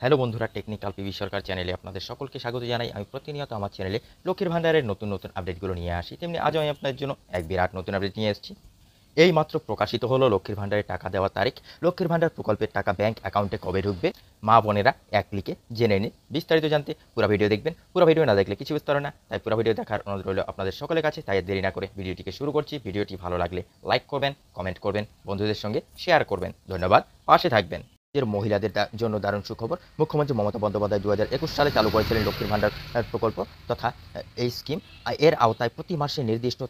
Hello বন্ধুরা, technical PB সরকার চ্যানেলে আপনাদের সকলকে স্বাগত জানাই। আমি প্রতিনিয়ত আমার চ্যানেলে লক্ষ্মীর ভান্ডারের নতুন নতুন আপডেটগুলো নিয়ে আসি। তেমনি আজও আমি আপনাদের জন্য এক বিরাট নতুন আপডেট নিয়ে এসেছি। এই মাত্র প্রকাশিত হলো লক্ষ্মীর ভান্ডারের টাকা দেওয়ার তারিখ। লক্ষ্মীর ভান্ডার প্রকল্পের টাকা ব্যাংক অ্যাকাউন্টে কবে ঢুকবে, মা বোনেরা এক ক্লিকে জেনে নিন। বিস্তারিত জানতে পুরো ভিডিও দেখবেন। পুরো ভিডিও না দেখলে কিছু বুঝতে পারো না, তাই পুরো ভিডিও দেখার অনুরোধ রইল আপনাদের সকলের কাছে। তাই দেরি না করে ভিডিওটিকে শুরু করছি। ভিডিওটি ভালো লাগলে লাইক করবেন, কমেন্ট করবেন, বন্ধুদের সঙ্গে শেয়ার করবেন। ধন্যবাদ, পাশে থাকবেন। এর মহিলাদের জন্য দারুণ সুখবর। মুখ্যমন্ত্রী মমতা বন্দ্যোপাধ্যায় 2021 সালে চালু করেছিলেন লক্ষ্মীর ভান্ডার প্রকল্প তথা এই স্কিম। এর আওতায় প্রতি মাসে নির্দিষ্ট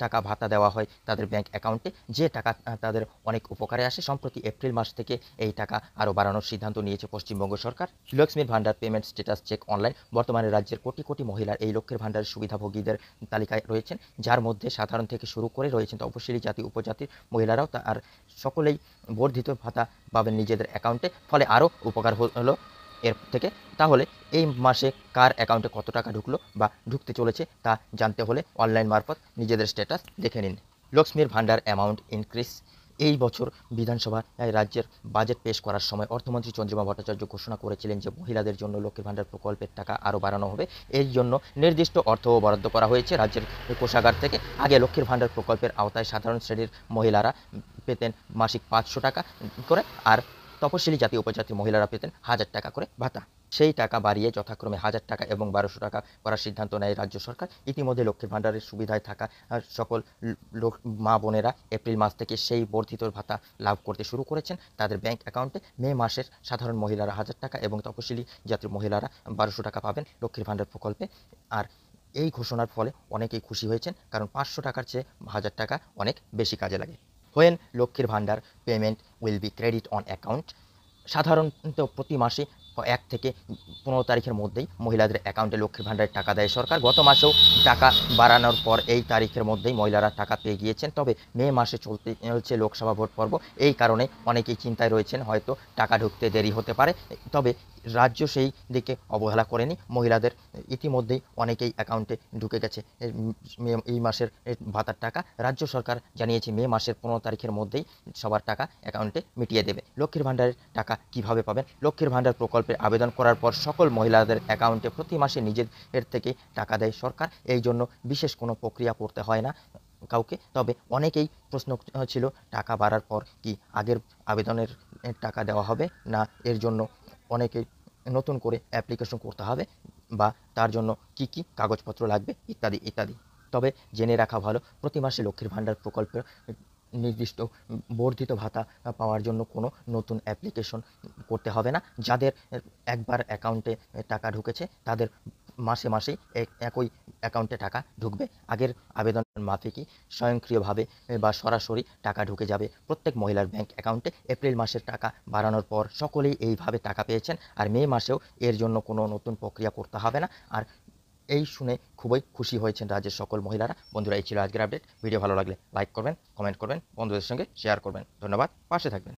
টাকা ভাতা দেওয়া হয় তাদের ব্যাংক অ্যাকাউন্টে, যে টাকা তাদের অনেক উপকারে আসে। সম্প্রতি এপ্রিল মাস থেকে এই টাকা আরও বাড়ানোর সিদ্ধান্ত নিয়েছে পশ্চিমবঙ্গ সরকার। লক্ষ্মীর ভান্ডার পেমেন্ট স্ট্যাটাস চেক অনলাইন। বর্তমানে রাজ্যের কোটি কোটি মহিলার এই লক্ষ্মীর ভান্ডারের সুবিধাভোগীদের তালিকায় রয়েছেন, যার মধ্যে সাধারণ থেকে শুরু করে রয়েছেন তপশিলি জাতি উপজাতির মহিলারাও। আর সকলেই বর্ধিত ভাতা পাবেন নিজেদের অ্যাকাউন্টে, ফলে আরও উপকার হলো এর থেকে। তাহলে এই মাসে কার অ্যাকাউন্টে কত টাকা ঢুকলো বা ঢুকতে চলেছে তা জানতে হলে অনলাইন মারফত নিজেদের স্ট্যাটাস দেখে নিন। লক্ষ্মীর ভান্ডার অ্যামাউন্ট ইনক্রিজ। এই বছর বিধানসভায় রাজ্যের বাজেট পেশ করার সময় অর্থমন্ত্রী চন্দ্রিমা ভট্টাচার্য ঘোষণা করেছিলেন যে মহিলাদের জন্য লক্ষ্মীর ভান্ডার প্রকল্পের টাকা আরও বাড়ানো হবে। এই জন্য নির্দিষ্ট অর্থও বরাদ্দ করা হয়েছে রাজ্যের কোষাগার থেকে। আগে লক্ষ্মীর ভান্ডার প্রকল্পের আওতায় সাধারণ শ্রেণীর মহিলারা পেতেন মাসিক 500 টাকা করে, আর তপশিলি জাতি উপজাতির মহিলারা পেতেন 1000 টাকা করে ভাতা। সেই টাকা বাড়িয়ে যথাক্রমে 1000 টাকা এবং 1200 টাকা করার সিদ্ধান্ত নেয় রাজ্য সরকার। ইতিমধ্যে লক্ষ্মীর ভান্ডারের সুবিধায় থাকা সকল লোক মা বোনেরা এপ্রিল মাস থেকে সেই বর্ধিত ভাতা লাভ করতে শুরু করেছেন তাদের ব্যাংক অ্যাকাউন্টে। মে মাসের সাধারণ মহিলারা 1000 টাকা এবং তপশিলি জাতির মহিলারা 1200 টাকা পাবেন লক্ষ্মীর ভান্ডার প্রকল্পে। আর এই ঘোষণার ফলে অনেকেই খুশি হয়েছেন, কারণ 500 টাকার চেয়ে 1000 টাকা অনেক বেশি কাজে লাগে। হোয়েন লক্ষ্মীর ভান্ডার payment will be credit on account. সাধারণত প্রতি মাসে 1 থেকে 15 তারিখের মধ্যেই মহিলাদের অ্যাকাউন্টে লক্ষ্মীর ভান্ডারের টাকা দেয় সরকার। গত মাসেও টাকা বাড়ানোর পর এই তারিখের মধ্যেই মহিলারা টাকা পেয়ে গিয়েছেন। তবে মে মাসে চলছে লোকসভা ভোট পর্ব, এই কারণে অনেকেই চিন্তায় রয়েছেন হয়তো টাকা ঢুকতে দেরি হতে পারে। তবে রাজ্য সেই দিকে অবহেলা করেনি। মহিলাদের ইতিমধ্যেই অনেকেই অ্যাকাউন্টে ঢুকে গেছে এই মাসের ভাতার টাকা। রাজ্য সরকার জানিয়েছে মে মাসের 15 তারিখের মধ্যেই সবার টাকা অ্যাকাউন্টে মিটিয়ে দেবে। লক্ষ্মীর ভান্ডারের টাকা কিভাবে পাবেন? লক্ষ্মীর ভান্ডার প্রকল্পে আবেদন করার পর সকল মহিলাদের অ্যাকাউন্টে প্রতি মাসে নিজের থেকে টাকা দেয় সরকার। এই জন্য বিশেষ কোনো প্রক্রিয়া করতে হয় না কাউকে। তবে অনেকেই প্রশ্ন ছিল টাকা বাড়ার পর কি আগের আবেদনের টাকা দেওয়া হবে না, এর জন্য অনেকেই নতুন করে অ্যাপ্লিকেশন করতে হবে বা তার জন্য কি কি কাগজপত্র লাগবে ইত্যাদি ইত্যাদি। তবে জেনে রাখা ভালো, প্রতি মাসে লক্ষ্মীর ভান্ডার প্রকল্পের নির্দিষ্ট বর্ধিত ভাতা পাওয়ার জন্য কোনো নতুন অ্যাপ্লিকেশন করতে হবে না। যাদের একবার অ্যাকাউন্টে টাকা ঢুকেছে তাদের মাসে মাসেই একই অ্যাকাউন্টে টাকা ঢুকবে। আগের আবেদন মাফিকই স্বয়ংক্রিয়ভাবে বা সরাসরি টাকা ঢুকে যাবে প্রত্যেক মহিলার ব্যাংক অ্যাকাউন্টে। এপ্রিল মাসের টাকা বাড়ানোর পর সকলেই এইভাবে টাকা পেয়েছেন, আর মে মাসেও এর জন্য কোনো নতুন প্রক্রিয়া করতে হবে না। আর এই শুনে খুবই খুশি হয়েছেন রাজ্যের সকল মহিলারা। বন্ধুরা, এই ছিল আজকের আপডেট। ভিডিও ভালো লাগলে লাইক করবেন, কমেন্ট করবেন, বন্ধুদের সঙ্গে শেয়ার করবেন। ধন্যবাদ, পাশে থাকবেন।